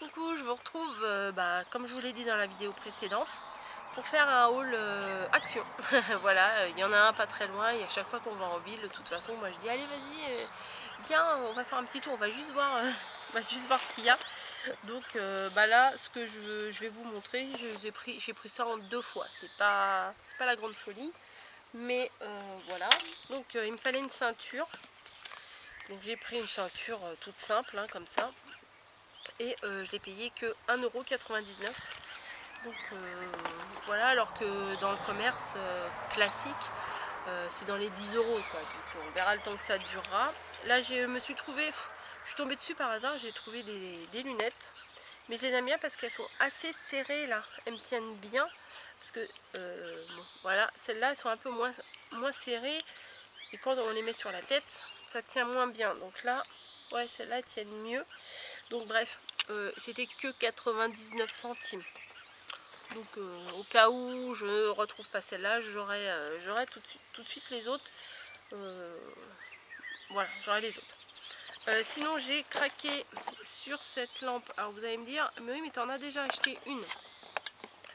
Coucou, je vous retrouve, comme je vous l'ai dit dans la vidéo précédente, pour faire un haul action. Voilà, il y en a un pas très loin et à chaque fois qu'on va en ville, de toute façon, moi je dis allez vas-y, viens, on va faire un petit tour, on va juste voir, on va juste voir ce qu'il y a. Donc là, ce que je vais vous montrer, j'ai pris ça en 2 fois. C'est pas la grande folie, mais voilà. Donc il me fallait une ceinture. Donc j'ai pris une ceinture toute simple, hein, comme ça. Et je l'ai payé que 1,99 €. Donc voilà, alors que dans le commerce classique, c'est dans les 10 € quoi. Donc on verra le temps que ça durera. Là je me suis trouvée, je suis tombée dessus par hasard, j'ai trouvé des lunettes. Mais je les aime bien parce qu'elles sont assez serrées là, elles me tiennent bien. Parce que bon, voilà, celles-là elles sont un peu moins serrées. Et quand on les met sur la tête, ça tient moins bien. Donc là, ouais, celles-là tiennent mieux. Donc bref, c'était que 99 centimes. Donc au cas où je ne retrouve pas celle-là, j'aurai tout de suite les autres. Voilà, j'aurai les autres. Sinon j'ai craqué sur cette lampe. Alors vous allez me dire, mais oui mais tu en as déjà acheté une.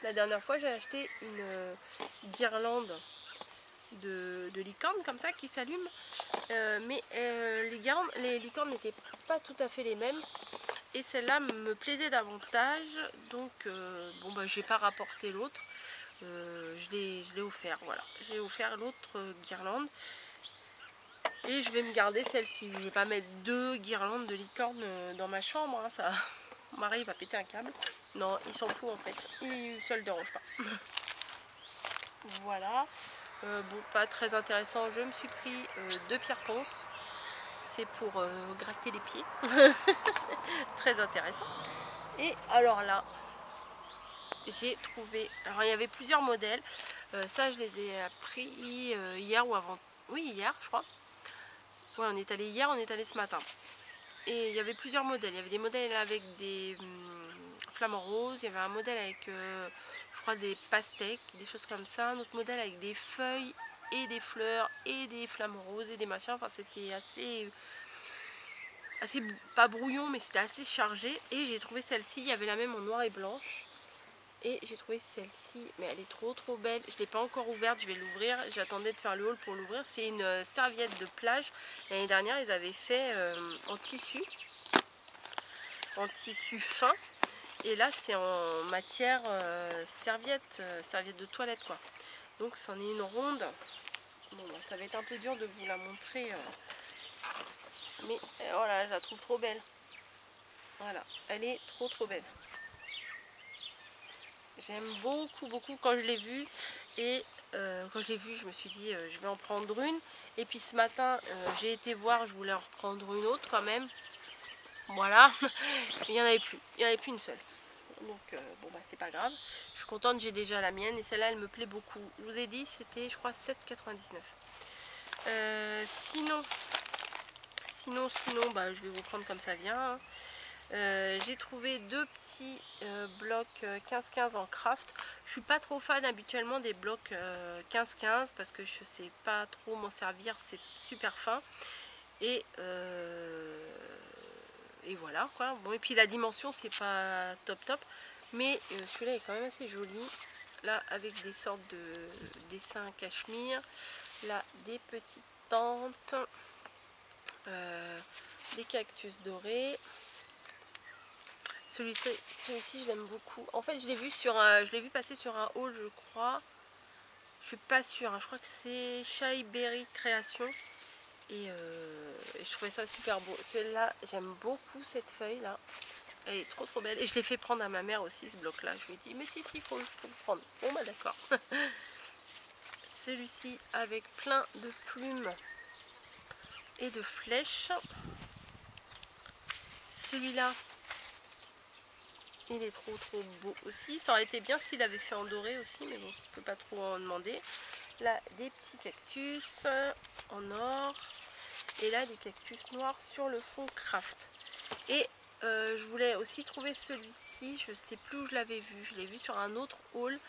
La dernière fois j'ai acheté une guirlande de licorne comme ça qui s'allume. Mais les licornes n'étaient pas tout à fait les mêmes. Et celle-là me plaisait davantage, donc j'ai pas rapporté l'autre, je l'ai offert, voilà. J'ai offert l'autre guirlande et je vais me garder celle-ci. Je vais pas mettre 2 guirlandes de licorne dans ma chambre, hein, ça, mon mari va péter un câble. Non, il s'en fout en fait, ça le dérange pas. Voilà, bon, pas très intéressant, je me suis pris 2 pierres ponces. C'est pour gratter les pieds. Très intéressant. Et alors là, j'ai trouvé, alors il y avait plusieurs modèles, ça je les ai pris hier ou avant, oui hier je crois, ouais on est allé hier, on est allé ce matin, et il y avait plusieurs modèles, il y avait des modèles avec des flamants roses, il y avait un modèle avec je crois des pastèques, des choses comme ça, un autre modèle avec des feuilles et des fleurs et des flamants roses et des machins, enfin c'était assez pas brouillon mais c'était assez chargé. Et j'ai trouvé celle-ci, il y avait la même en noir et blanche. Et j'ai trouvé celle-ci, mais elle est trop belle. Je ne l'ai pas encore ouverte, je vais l'ouvrir. J'attendais de faire le haul pour l'ouvrir. C'est une serviette de plage. L'année dernière, ils avaient fait en tissu fin. Et là, c'est en matière serviette de toilette, quoi. Donc, c'en est une ronde. Bon, ça va être un peu dur de vous la montrer. Mais voilà, je la trouve trop belle. Voilà, elle est trop belle. J'aime beaucoup quand je l'ai vue. Et quand je l'ai vue, je me suis dit je vais en prendre une. Et puis ce matin, j'ai été voir, je voulais en reprendre une autre quand même. Voilà, il n'y en avait plus. Il n'y en avait plus une seule. Donc c'est pas grave. Je suis contente, j'ai déjà la mienne. Et celle-là, elle me plaît beaucoup. Je vous ai dit, c'était je crois 7,99 €. Sinon, je vais vous prendre comme ça vient, hein. J'ai trouvé 2 petits blocs 15-15 en craft. Je suis pas trop fan habituellement des blocs 15-15 parce que je sais pas trop m'en servir, c'est super fin. Et voilà quoi. Bon, et puis la dimension c'est pas top, mais celui-là est quand même assez joli. Là avec des sortes de dessins cachemire, là des petites tentes, des cactus dorés. Celui-ci je l'aime beaucoup. En fait je l'ai vu passer sur un haul je crois. Je suis pas sûre, hein. Je crois que c'est Chai Berry Création. Et je trouvais ça super beau. Celui-là j'aime beaucoup cette feuille là. Elle est trop belle. Et je l'ai fait prendre à ma mère aussi ce bloc là. Je lui ai dit mais si il faut le prendre. Bon bah d'accord. Celui-ci avec plein de plumes et de flèches. Celui-là, il est trop beau aussi. Ça aurait été bien s'il avait fait en doré aussi, mais bon, je peux pas trop en demander. Là, des petits cactus en or. Et là, des cactus noirs sur le fond craft. Et je voulais aussi trouver celui-ci. Je sais plus où je l'avais vu. Je l'ai vu sur un autre haul.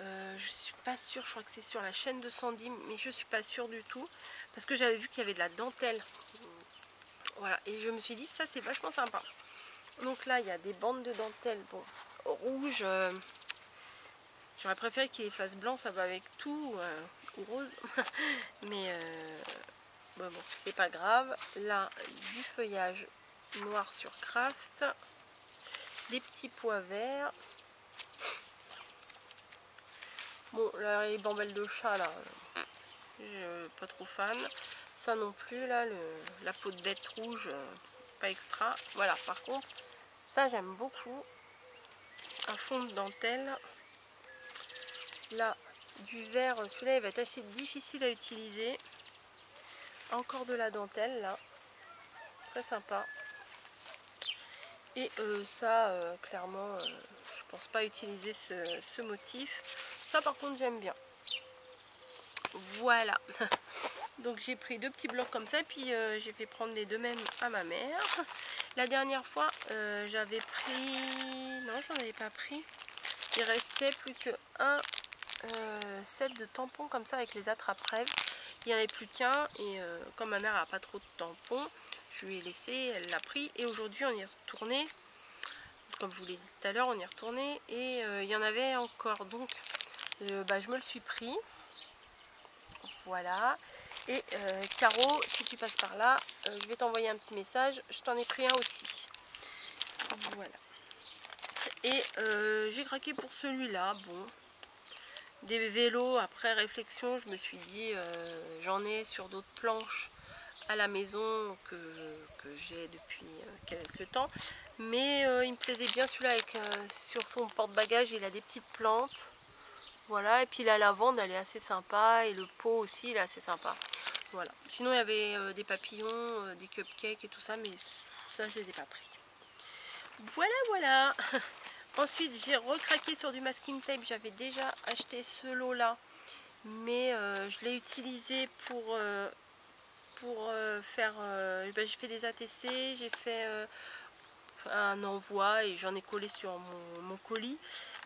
Je suis pas sûre. Je crois que c'est sur la chaîne de Sandy, mais je suis pas sûre du tout. Parce que j'avais vu qu'il y avait de la dentelle. Voilà. Et je me suis dit, ça c'est vachement sympa. Donc là il y a des bandes de dentelle, bon, rouge, j'aurais préféré qu'il les fasse blanc, ça va avec tout, ou rose, mais bon, c'est pas grave. Là du feuillage noir sur Craft, des petits pois verts. Bon, là, les bambelles de chat, là, pas trop fan. Ça non plus, là, la peau de bête rouge, pas extra. Voilà, par contre, ça j'aime beaucoup. Un fond de dentelle. Là, du vert, celui-là, il va être assez difficile à utiliser. Encore de la dentelle, là. Très sympa. Et ça, clairement, je pense pas utiliser ce motif. Ça, par contre, j'aime bien. Voilà. Donc j'ai pris 2 petits blocs comme ça, puis j'ai fait prendre les 2 mêmes à ma mère. La dernière fois j'avais pris, non j'en avais pas pris, il restait plus que un set de tampons comme ça avec les attrape-rêves. Il n'y en avait plus qu'un et comme ma mère n'a pas trop de tampons, je lui ai laissé, elle l'a pris et aujourd'hui on y est retourné. Comme je vous l'ai dit tout à l'heure, on y est retourné et il y en avait encore, donc je me le suis pris. Voilà. Et Caro, si tu passes par là, je vais t'envoyer un petit message. Je t'en ai pris un aussi. Voilà. Et j'ai craqué pour celui-là. Bon. Des vélos, après réflexion, je me suis dit, j'en ai sur d'autres planches à la maison que j'ai depuis quelques temps. Mais il me plaisait bien celui-là avec sur son porte-bagages, il a des petites plantes. Voilà, et puis la lavande elle est assez sympa et le pot aussi il est assez sympa. Voilà. Sinon il y avait des papillons, des cupcakes et tout ça, mais ça je les ai pas pris. Voilà, voilà. Ensuite j'ai recraqué sur du masking tape. J'avais déjà acheté ce lot là, mais je l'ai utilisé pour faire... j'ai fait des ATC, j'ai fait un envoi et j'en ai collé sur mon colis.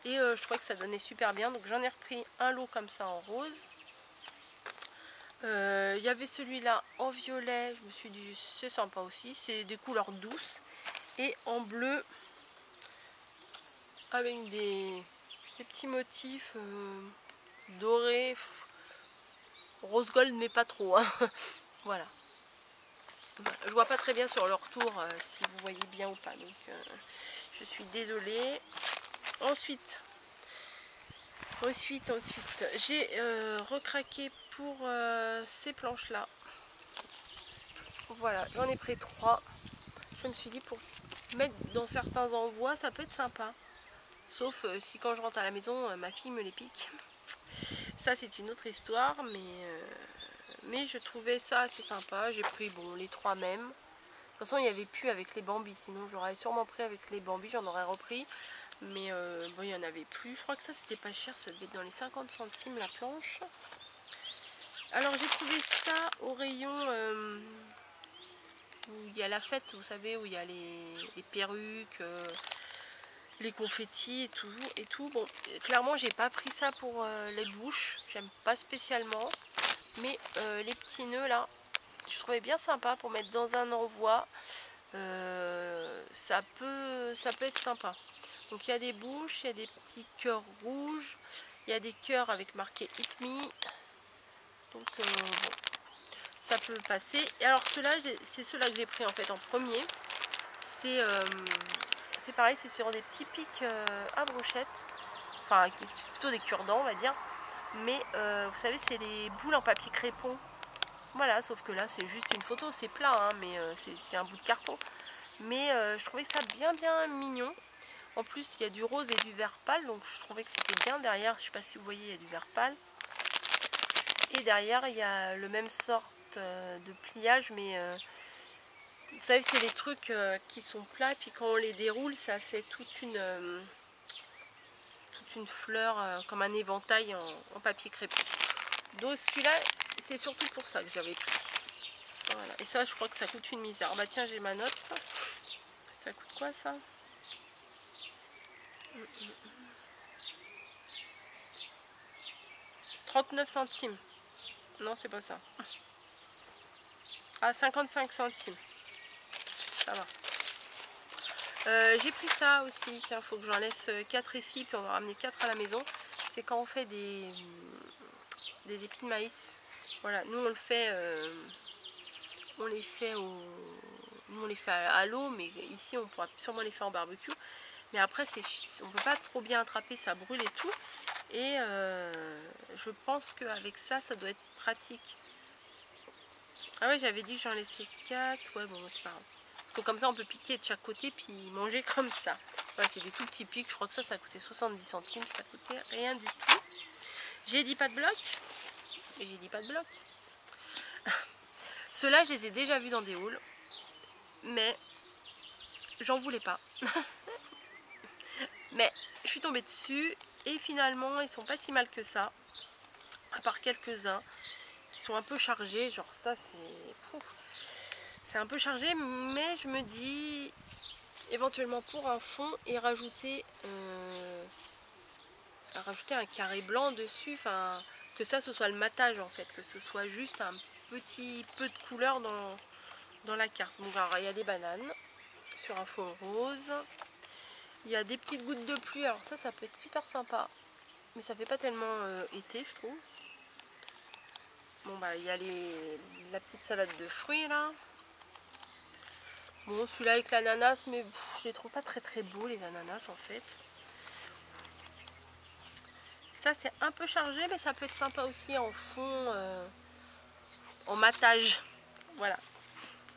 Et je trouvais que ça donnait super bien, donc j'en ai repris un lot comme ça en rose. Il y avait celui-là en violet, je me suis dit c'est sympa aussi, c'est des couleurs douces. Et en bleu avec des petits motifs dorés, rose gold mais pas trop, hein. Voilà. Je vois pas très bien sur le retour si vous voyez bien ou pas, donc je suis désolée. Ensuite j'ai recraqué pour ces planches là. Voilà, j'en ai pris 3. Je me suis dit pour mettre dans certains envois ça peut être sympa, sauf si quand je rentre à la maison ma fille me les pique. Ça c'est une autre histoire, mais je trouvais ça assez sympa. J'ai pris bon les 3 mêmes. De toute façon il n'y avait plus avec les bambis, sinon j'aurais sûrement pris avec les bambis, j'en aurais repris. Mais bon, il n'y en avait plus. Je crois que ça c'était pas cher, ça devait être dans les 50 centimes la planche. Alors j'ai trouvé ça au rayon où il y a la fête, vous savez, où il y a les perruques, les confettis et tout. Bon, clairement j'ai pas pris ça pour les bouches, j'aime pas spécialement. Mais les petits nœuds là, je trouvais bien sympa pour mettre dans un envoi. Ça peut être sympa. Donc il y a des bouches, il y a des petits cœurs rouges, il y a des cœurs avec marqué Hit Me. Donc bon, ça peut passer. Et alors ceux-là, c'est ceux-là que j'ai pris en fait en premier. C'est pareil, c'est sur des petits pics à brochette. Enfin, c'est plutôt des cure-dents on va dire. Mais vous savez, c'est les boules en papier crépon. Voilà, sauf que là c'est juste une photo, c'est plat, hein, mais c'est un bout de carton. Mais je trouvais que ça bien mignon. En plus il y a du rose et du vert pâle, donc je trouvais que c'était bien. Derrière, je sais pas si vous voyez, il y a du vert pâle. Et derrière il y a le même sorte de pliage, mais vous savez c'est les trucs qui sont plats, et puis quand on les déroule ça fait toute une fleur comme un éventail en papier crépon. Donc celui-là c'est surtout pour ça que j'avais pris. Voilà. Et ça je crois que ça coûte une misère. Bah tiens, j'ai ma note. Ça coûte quoi ça? 39 centimes. Non, c'est pas ça. Ah, 55 centimes. Ça va. J'ai pris ça aussi, tiens, faut que j'en laisse 4 ici, puis on va ramener 4 à la maison. C'est quand on fait des épis de maïs. Voilà, nous on le fait, on les fait nous on les fait à l'eau, mais ici on pourra sûrement les faire en barbecue. Mais après, on peut pas trop bien attraper, ça brûle et tout. Et je pense qu'avec ça, ça doit être pratique. Ah ouais, j'avais dit que j'en laissais 4. Ouais, bon, c'est pas grave. Parce que comme ça, on peut piquer de chaque côté, puis manger comme ça. Voilà, c'est des tout petits pics. Je crois que ça coûtait 70 centimes. Ça coûtait rien du tout. J'ai dit pas de bloc. Et j'ai dit pas de bloc. Ceux-là, je les ai déjà vus dans des hauls. Mais j'en voulais pas. Mais je suis tombée dessus. Et finalement, ils sont pas si mal que ça. À part quelques-uns qui sont un peu chargés. Genre ça, c'est un peu chargé. Mais je me dis, éventuellement pour un fond, et rajouter un carré blanc dessus. Enfin, que ça, ce soit le matage en fait. Que ce soit juste un petit peu de couleur dans la carte. Donc alors, il y a des bananes sur un fond rose. Il y a des petites gouttes de pluie. Alors ça peut être super sympa. Mais ça fait pas tellement été, je trouve. Bon bah il y a la petite salade de fruits là. Bon, celui-là avec l'ananas, mais je les trouve pas très beaux les ananas en fait. Ça c'est un peu chargé, mais ça peut être sympa aussi en fond, en matage. Voilà.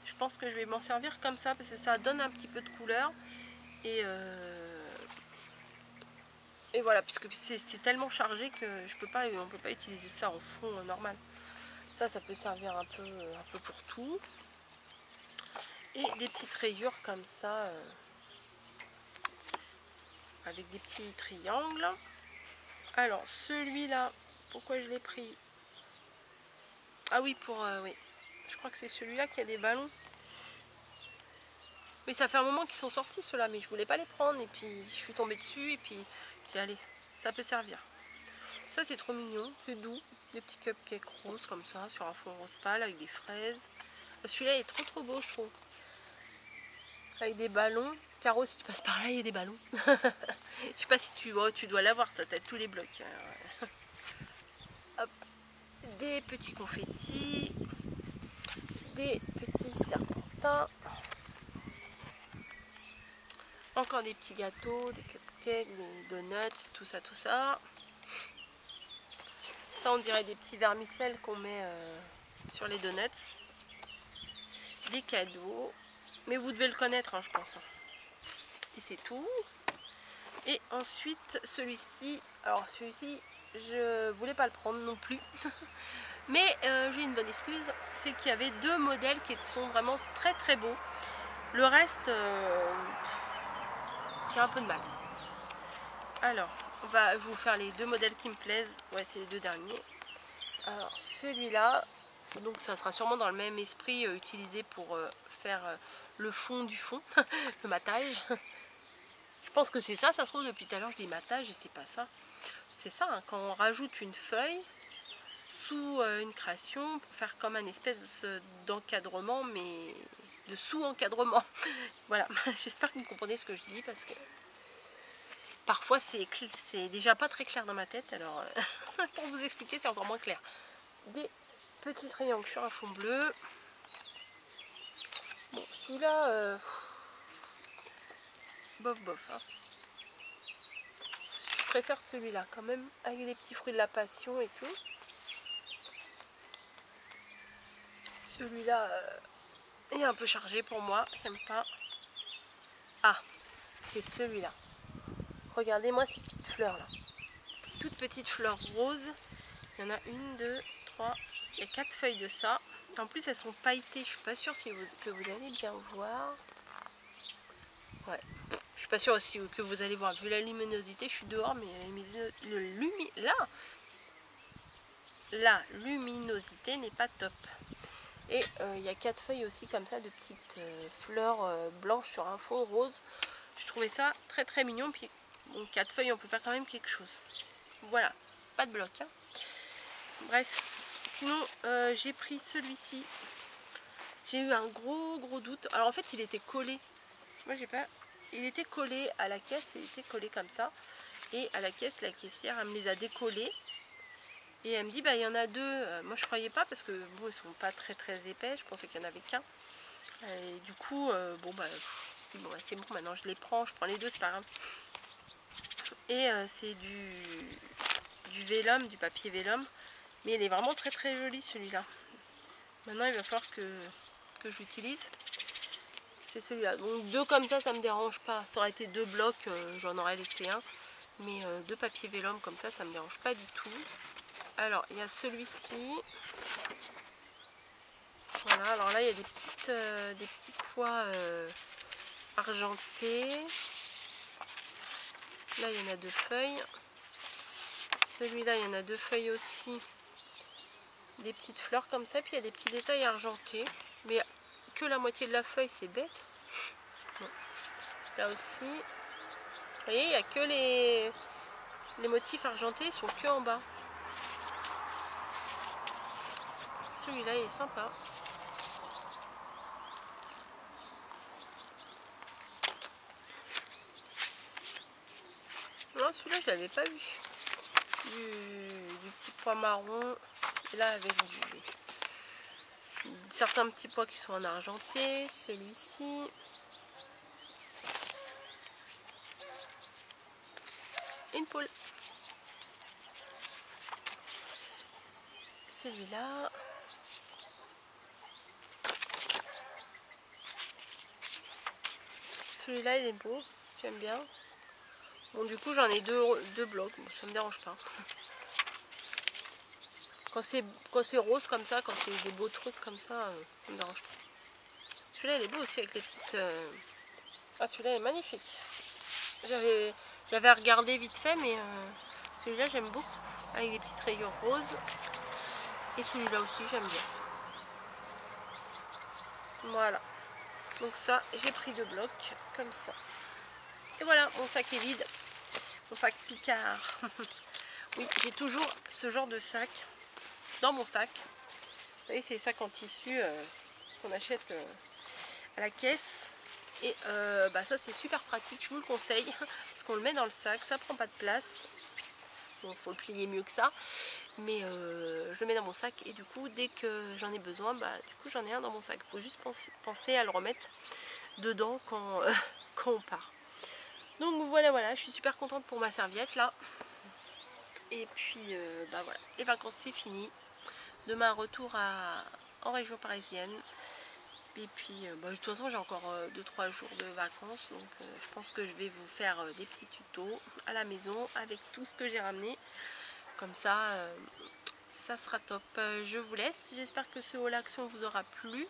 Je pense que je vais m'en servir comme ça parce que ça donne un petit peu de couleur. Et voilà, puisque c'est tellement chargé que on peut pas utiliser ça en fond normal. Ça peut servir un peu pour tout. Et des petites rayures comme ça, avec des petits triangles. Alors celui-là, pourquoi je l'ai pris? Ah oui, oui. Je crois que c'est celui-là qui a des ballons. Mais ça fait un moment qu'ils sont sortis ceux-là, mais je voulais pas les prendre. Et puis je suis tombée dessus et puis j'ai allez, ça peut servir. Ça c'est trop mignon, c'est doux. Des petits cupcakes roses comme ça, sur un fond rose pâle avec des fraises. Celui-là est trop beau, je trouve. Avec des ballons. Caro, si tu passes par là, il y a des ballons. Je sais pas si tu dois l'avoir, t'as tous les blocs. Hop. Des petits confettis. Des petits serpentins. Encore des petits gâteaux, des cupcakes, des donuts, tout ça. Ça, on dirait des petits vermicelles qu'on met sur les donuts. Des cadeaux. Mais vous devez le connaître, hein, je pense. Et c'est tout. Et ensuite, celui-ci. Alors, celui-ci, je voulais pas le prendre non plus. Mais j'ai une bonne excuse. C'est qu'il y avait 2 modèles qui sont vraiment très beaux. Le reste, j'ai un peu de mal. Alors, on va vous faire les 2 modèles qui me plaisent. Ouais, c'est les 2 derniers. Alors, celui-là, donc ça sera sûrement dans le même esprit utilisé pour faire le fond du fond, le matage. Je pense que c'est ça se trouve depuis tout à l'heure je dis matage et c'est pas ça. C'est ça, hein, quand on rajoute une feuille sous une création pour faire comme un espèce d'encadrement, mais de sous-encadrement. Voilà, j'espère que vous comprenez ce que je dis parce que parfois c'est déjà pas très clair dans ma tête, alors pour vous expliquer c'est encore moins clair. Des petits triangles sur un fond bleu. Bon, celui-là, bof. Hein. Je préfère celui-là quand même, avec des petits fruits de la passion et tout. Celui-là est un peu chargé pour moi, j'aime pas. Ah, c'est celui-là. Regardez-moi ces petites fleurs là. Toutes petites fleurs roses. Il y en a 1, 2, 3, il y a 4 feuilles de ça. En plus elles sont pailletées, je suis pas sûre que vous allez bien voir. Ouais, je suis pas sûre aussi que vous allez voir. Vu la luminosité, je suis dehors, mais la luminosité n'est pas top. Et il y a 4 feuilles aussi comme ça, de petites fleurs blanches sur un fond rose. Je trouvais ça très mignon. Puis bon, 4 feuilles, on peut faire quand même quelque chose. Voilà, pas de bloc. Hein. Bref, sinon j'ai pris celui-ci. J'ai eu un gros doute. Alors en fait, il était collé. Moi, j'ai pas. il était collé à la caisse, il était collé comme ça. Et à la caisse, la caissière, elle me les a décollés. Et elle me dit, bah il y en a deux. Moi je croyais pas parce que bon, ils sont pas très épais, je pensais qu'il y en avait qu'un. Et du coup, bon bah c'est bon, maintenant je les prends, je prends les deux, c'est pas grave. Et c'est du vélum, du papier vélum. Mais il est vraiment très joli celui-là. Maintenant il va falloir que je l'utilise. C'est celui-là. Donc deux comme ça me dérange pas. Ça aurait été deux blocs, j'en aurais laissé un. Mais deux papiers vélum comme ça me dérange pas du tout. Alors il y a celui-ci. Voilà, alors là il y a des petits pois argentés. Là il y en a deux feuilles. Celui-là il y en a deux feuilles aussi. Des petites fleurs comme ça. Puis il y a des petits détails argentés. Mais que la moitié de la feuille, c'est bête. Bon. Là aussi. Vous voyez, il n'y a que les motifs argentés, ils sont que en bas. Celui-là il est sympa. Non, celui-là je l'avais pas vu. Du petit pois marron. Et là avec certains petits pois qui sont en argenté. Celui-ci. Une poule. Celui-là. Celui-là il est beau, j'aime bien. Bon du coup j'en ai deux blocs, bon, ça me dérange pas. Quand c'est rose comme ça, quand c'est des beaux trucs comme ça me dérange pas. Celui-là il est beau aussi avec les petites... Ah celui-là est magnifique. J'avais regardé vite fait mais celui-là j'aime beaucoup. Avec des petites rayures roses. Et celui-là aussi j'aime bien. Voilà. Donc ça, j'ai pris deux blocs comme ça. Et voilà, mon sac est vide. Mon sac Picard. Oui, j'ai toujours ce genre de sac dans mon sac. Vous savez, c'est les sacs en tissu qu'on achète à la caisse. Et ça, c'est super pratique, je vous le conseille. Parce qu'on le met dans le sac, ça prend pas de place. Bon, il faut le plier mieux que ça. Mais je le mets dans mon sac et du coup, dès que j'en ai besoin, du coup, j'en ai un dans mon sac. Il faut juste penser à le remettre dedans quand on part. Donc voilà, je suis super contente pour ma serviette là. Et puis voilà, les vacances c'est fini. Demain retour en région parisienne. Et puis de toute façon j'ai encore 2-3 jours de vacances. Donc je pense que je vais vous faire des petits tutos à la maison avec tout ce que j'ai ramené. Comme ça, ça sera top. Je vous laisse. J'espère que ce haul action vous aura plu.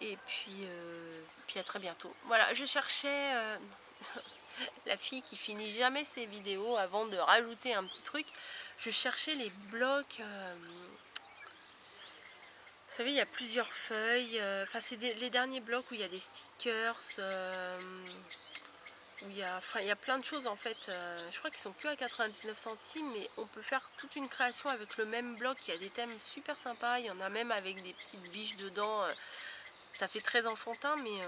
Et puis à très bientôt. Voilà, je cherchais... la fille qui finit jamais ses vidéos avant de rajouter un petit truc. Je cherchais les blocs. Vous savez, il y a plusieurs feuilles. Enfin, c'est les derniers blocs où il y a des stickers. Où il y a plein de choses en fait. Je crois qu'ils sont que à 99 centimes. Mais on peut faire toute une création avec le même bloc. Il y a des thèmes super sympas. Il y en a même avec des petites biches dedans. Ça fait très enfantin, mais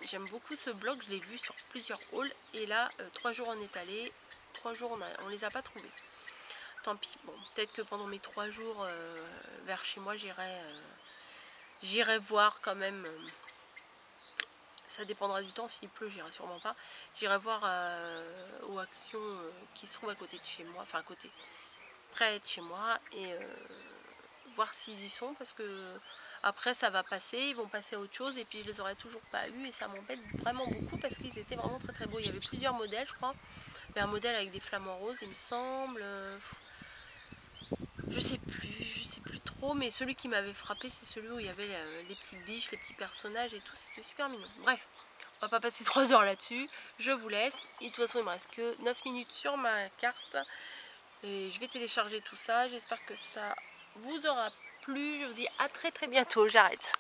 j'aime beaucoup ce bloc. Je l'ai vu sur plusieurs hauls. Et là, 3 jours on est allé. 3 jours on les a pas trouvés. Tant pis. Bon, peut-être que pendant mes 3 jours vers chez moi, j'irai voir quand même. Ça dépendra du temps. S'il pleut, j'irai sûrement pas. J'irai voir aux actions qui se trouvent à côté de chez moi. Enfin, à côté. Près de chez moi. Et voir s'ils y sont. Parce que... Après ça va passer, ils vont passer à autre chose et puis je les aurais toujours pas eu et ça m'embête vraiment beaucoup parce qu'ils étaient vraiment très beaux. Il y avait plusieurs modèles je crois. Il y avait un modèle avec des flamants roses il me semble. Je sais plus trop, mais celui qui m'avait frappé c'est celui où il y avait les petites biches, les petits personnages et tout, c'était super mignon. Bref, on va pas passer 3 heures là-dessus, je vous laisse. Et de toute façon il me reste que 9 minutes sur ma carte et je vais télécharger tout ça. J'espère que ça vous aura plu. Je vous dis à très bientôt, j'arrête.